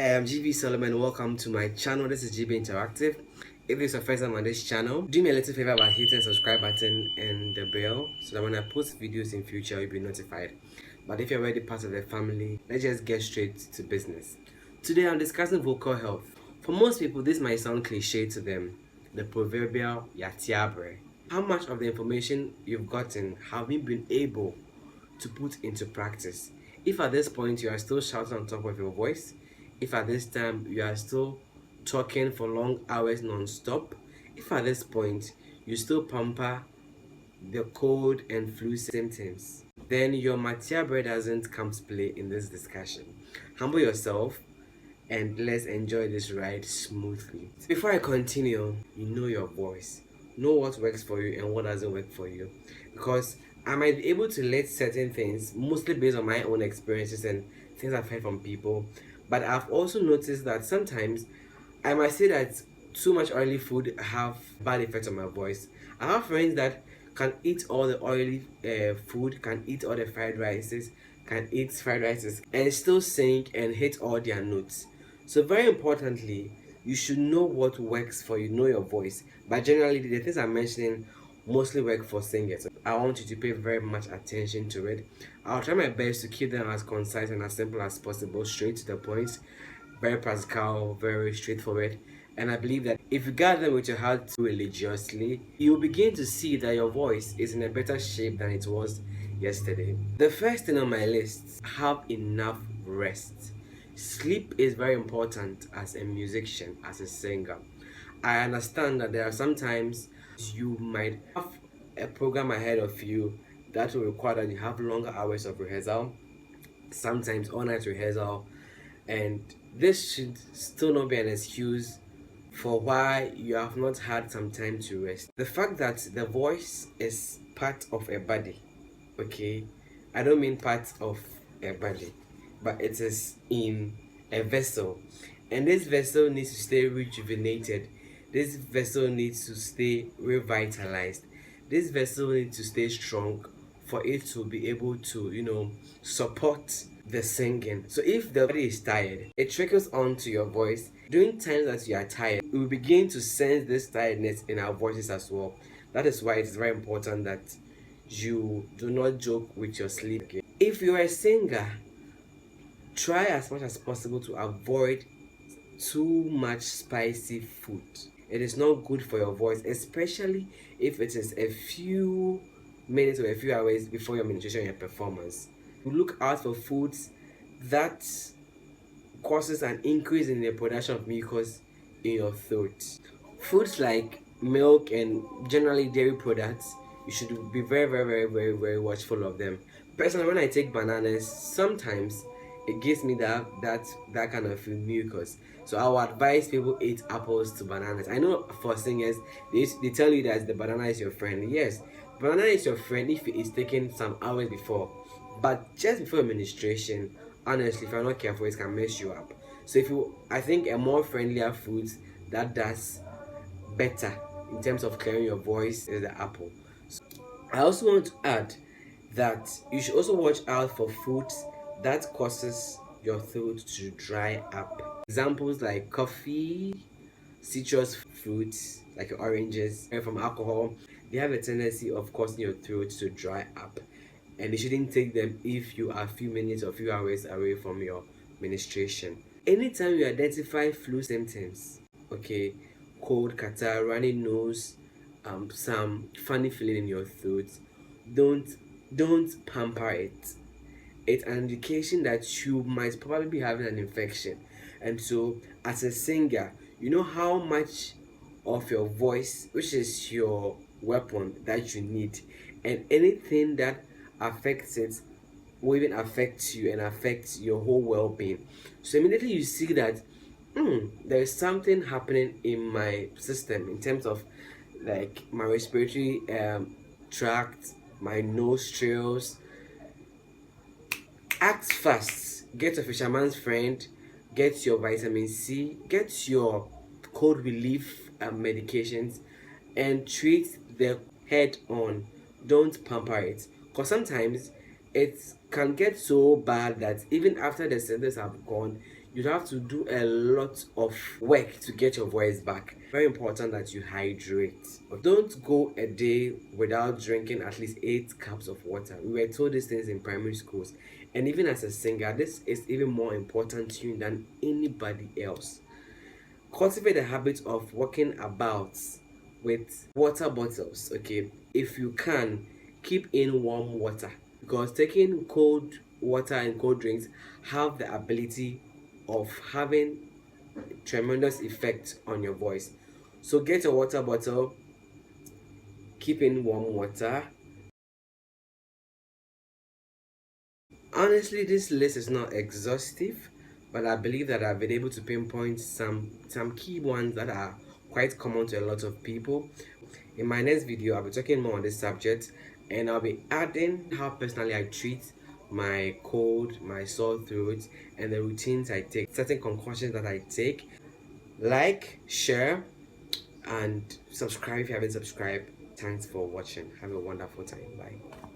Hi, I'm GB Solomon. Welcome to my channel. This is GB Interactive. If this is your first time on this channel, do me a little favor by hitting the subscribe button and the bell so that when I post videos in future, you'll be notified. But if you're already part of the family, let's just get straight to business. Today, I'm discussing vocal health. For most people, this might sound cliche to them, the proverbial yatiabre. How much of the information you've gotten have you been able to put into practice? If at this point you are still shouting on top of your voice, if at this time you are still talking for long hours non-stop, if at this point you still pamper the cold and flu symptoms, then your matiabre doesn't come to play in this discussion. Humble yourself and let's enjoy this ride smoothly. Before I continue, you know your voice. Know what works for you and what doesn't work for you. Because I might be able to let certain things, mostly based on my own experiences and things I've heard from people, but I've also noticed that sometimes I might say that too much oily food have bad effects on my voice. I have friends that can eat all the oily food, can eat all the fried rices, and still sing and hit all their notes. So very importantly, you should know what works for you, know your voice. But generally, the things I'm mentioning mostly work for singers. I want you to pay very much attention to it. I'll try my best to keep them as concise and as simple as possible, straight to the point, very practical, very straightforward. And I believe that if you guard them with your heart religiously, you'll begin to see that your voice is in a better shape than it was yesterday. The first thing on my list, have enough rest. Sleep is very important as a musician, as a singer. I understand that there are sometimes you might have a program ahead of you that will require that you have longer hours of rehearsal, sometimes all night rehearsal, and this should still not be an excuse for why you have not had some time to rest. The fact that the voice is part of a body, okay, I don't mean part of a body, but it is in a vessel, and this vessel needs to stay rejuvenated. This vessel needs to stay revitalized. This vessel needs to stay strong for it to be able to, support the singing. So if the body is tired, it trickles onto your voice. During times that you are tired, we will begin to sense this tiredness in our voices as well. That is why it is very important that you do not joke with your sleep. Okay? If you're a singer, try as much as possible to avoid too much spicy food. It is not good for your voice, especially if it is a few minutes or a few hours before your ministration and your performance. You look out for foods that causes an increase in the production of mucus in your throat. Foods like milk and generally dairy products, you should be very, very, very, very, very watchful of them. Personally, when I take bananas, sometimes it gives me that kind of mucus. So I would advise people eat apples to bananas. I know for singers, they tell you that the banana is your friend. Yes, banana is your friend if it is taken some hours before. But just before administration, honestly, if you're not careful, it can mess you up. So I think a more friendlier food that does better in terms of clearing your voice is the apple. So I also want to add that you should also watch out for foods that causes your throat to dry up. Examples like coffee, citrus fruits like oranges, and from alcohol, they have a tendency of causing your throat to dry up. And you shouldn't take them if you are a few minutes or few hours away from your ministration. Anytime you identify flu symptoms, okay, cold, catarrh, runny nose, some funny feeling in your throat, don't pamper it. It's an indication that you might probably be having an infection. And so as a singer, you know how much of your voice, which is your weapon, that you need, and anything that affects it will even affect you and affect your whole well-being. So immediately you see that there is something happening in my system in terms of like my respiratory tract, my nostrils. Act fast. Get a fisherman's friend, get your vitamin C, get your cold relief medications, and treat the head on. Don't pamper it, because sometimes it can get so bad that even after the symptoms have gone, you'd have to do a lot of work to get your voice back. Very important that you hydrate. Don't go a day without drinking at least 8 cups of water. We were told these things in primary schools, and even as a singer, this is even more important to you than anybody else. Cultivate the habit of walking about with water bottles. Okay, if you can, keep in warm water, because taking cold water and cold drinks have the ability of having tremendous effect on your voice. So get a water bottle, keep in warm water. Honestly, this list is not exhaustive, but I believe that I've been able to pinpoint some key ones that are quite common to a lot of people. In my next video, I'll be talking more on this subject, and I'll be adding how personally I treat my cold, my sore throat, and the routines I take, certain concoctions that I take. Like, share, and subscribe if you haven't subscribed. Thanks for watching. Have a wonderful time. Bye.